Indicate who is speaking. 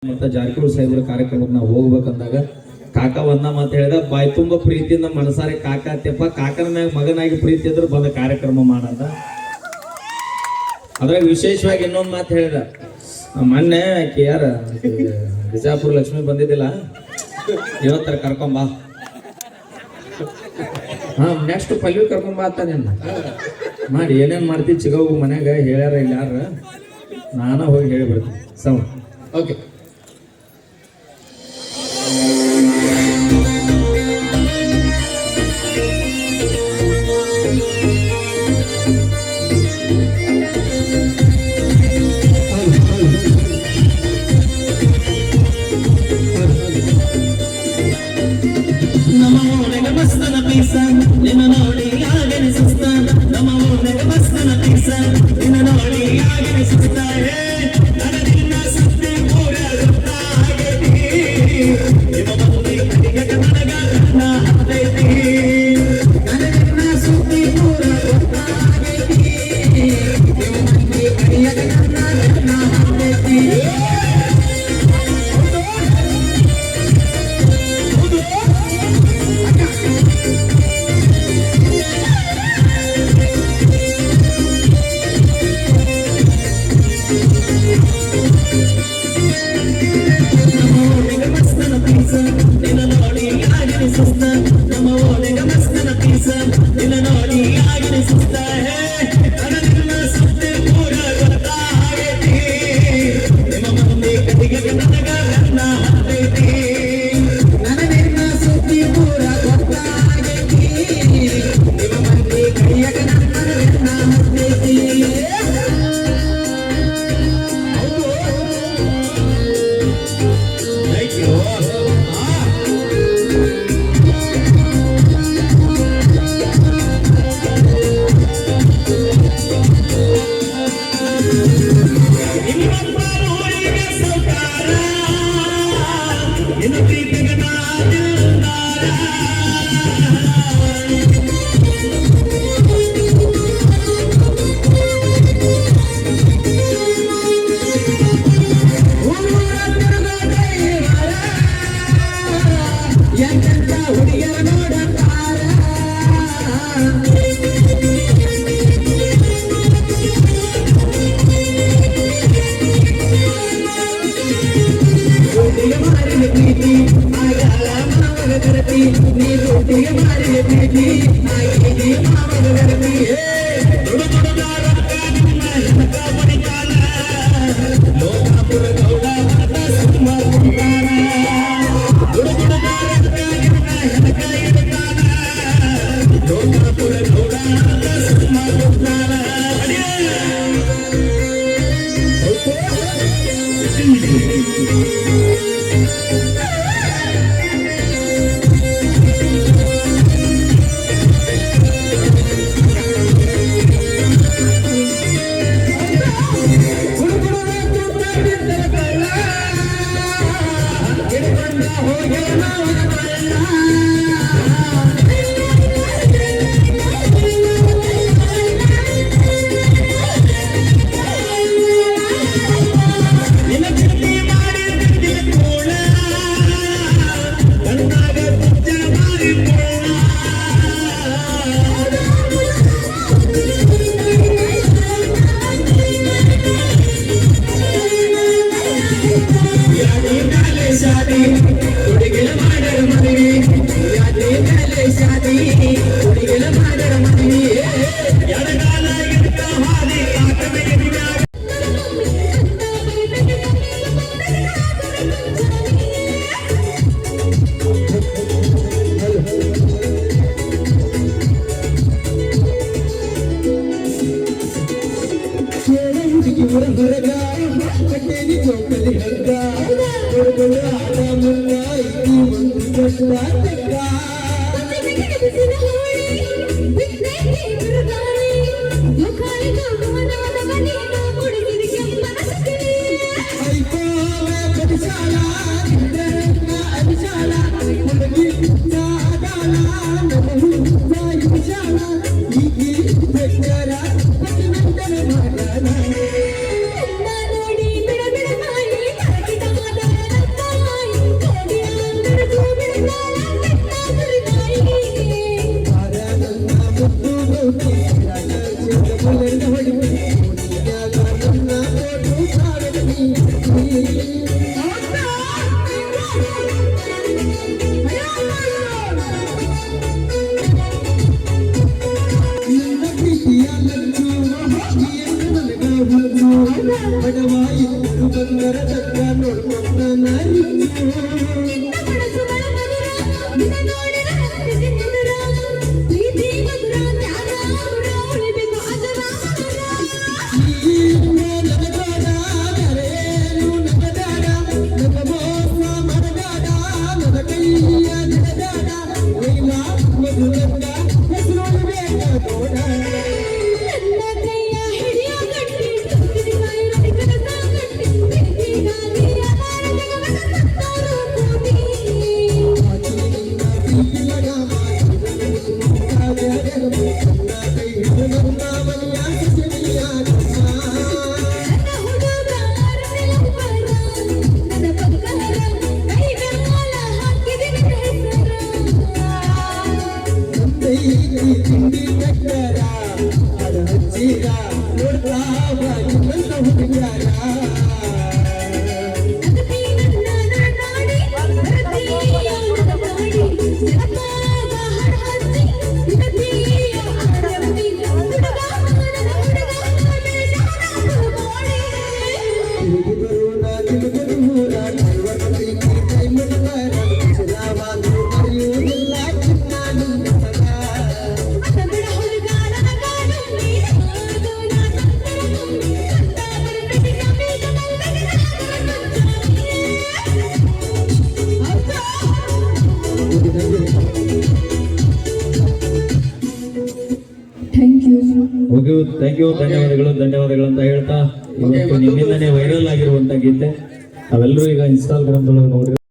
Speaker 1: ಮತ್ತು ಜಾರಕಿಹೊಳಿ ಸಾಹೇಬ್ರ ಕಾರ್ಯಕ್ರಮಕ್ಕೆ ನಾವು ಹೋಗ್ಬೇಕಂದಾಗ ಕಾಕ ಒಂದ ಮಾತು ಹೇಳಿದ, ಬಾಯಿ ತುಂಬ ಪ್ರೀತಿಯಿಂದ ಮನಸಾರೆ ಕಾಕ ಅತ್ಯಪ್ಪ, ಕಾಕನ ಮ್ಯಾಗ ಮಗನಾಗಿ ಪ್ರೀತಿ ಇದ್ರೆ ಬಂದ ಕಾರ್ಯಕ್ರಮ ಮಾಡೋದ. ಅದ್ರಾಗ ವಿಶೇಷವಾಗಿ ಇನ್ನೊಂದು ಮಾತು ಹೇಳಿದ, ಮೊನ್ನೆ ಆಕೆ ಯಾರ ಬಿಜಾಪುರ ಲಕ್ಷ್ಮಿ ಬಂದಿದ್ದಿಲ್ಲ, ಇವತ್ತರ ಕರ್ಕೊಂಬಾ, ನೆಕ್ಸ್ಟ್ ಪಲ್ವಿ ಕರ್ಕೊಂಬಾ ಅಂತ ನಿನ್ನ ಮಾಡಿ ಏನೇನು ಮಾಡ್ತೀವಿ ಚಿಗವು ಮನ್ಯಾಗ ಹೇಳ್ಯಾರ ಇಲ್ಲ ಯಾರ, ನಾನ ಹೋಗಿ ಹೇಳಿಬಿಡ್ತೀನಿ ಸೌಂಡ್. ಓಕೆ,
Speaker 2: ನಿನ್ನ ನೋಡಿ ಆಗನೆ ಸುಸ್ತ, ನಮ್ಮ ಊರಿನ ಮಸ್ತನ ಪೀಸ, ನಿನ್ನ ನೋಡಿ ಆಗನೆ ಸುಸ್ತ, ನನ್ನ ನಿನ್ನ ಸುದ್ದಿ ಪೂರ ವೃತ್ತ ಆಗೈತಿ, ನಿಮ್ಮ ಮಂದಿ ಕಡಿಗ ನನಗ ಕಣ್ಣ ಹತ್ತೈತಿ, ನನ್ನ ನಿನ್ನ ಸುದ್ದಿ ಪೂರ ವೃತ್ತ ಆಗೈತಿ, ನಿಮ್ಮ ಮಂದಿ ಕಡಿಗ ನನ್ನ ಕಣ್ಣ ಹತ್ತೈತಿ. ನಿನ್ನ ನೋಡಿ ಆಗನೆ ಸುಸ್ತ, ನಮ್ಮ ಓಣೆಗ ಮಸ್ತನ ಪೀಸ, ನಿನ್ನ ನೋಡಿ ಆಗನೆ ಸುಸ್ತ, ನನ್ನ ನಿನ್ನ ಸುದ್ದಿ ಪೂರ ಗೊತ್ತ ಆಗೈತಿ, ನಿಮ್ಮ ಮಂದಿ ಕದಿಗ ನನಗ ಕಣ್ಣ ಹತ್ತೈತಿ, ನನ್ನ ನಿನ್ನ ಸುದ್ದಿ ಪೂರ ಗೊತ್ತ ಆಗೈತಿ, ನಿಮ್ಮ ಮಂದಿ ಕಡಿಯಗ ನನ್ನ ಕಣ್ಣ ಹತ್ತೈತಿ.
Speaker 3: ನೋಡಿ ಬಿಡ ಬಿಡ ಮಾಡಿ
Speaker 1: ಥ್ಯಾಂಕ್ ಯು ಧನ್ಯವಾದಗಳು ಅಂತ ಹೇಳ್ತಾ ಇವತ್ತು ನಿಮ್ಮಿಂದನೇ ವೈರಲ್ ಆಗಿರುವಂತ ಗೀತೆ ಅವೆಲ್ಲರೂ ಈಗ ಇನ್ಸ್ಟಾಗ್ರಾಮ್ ನೋಡಿ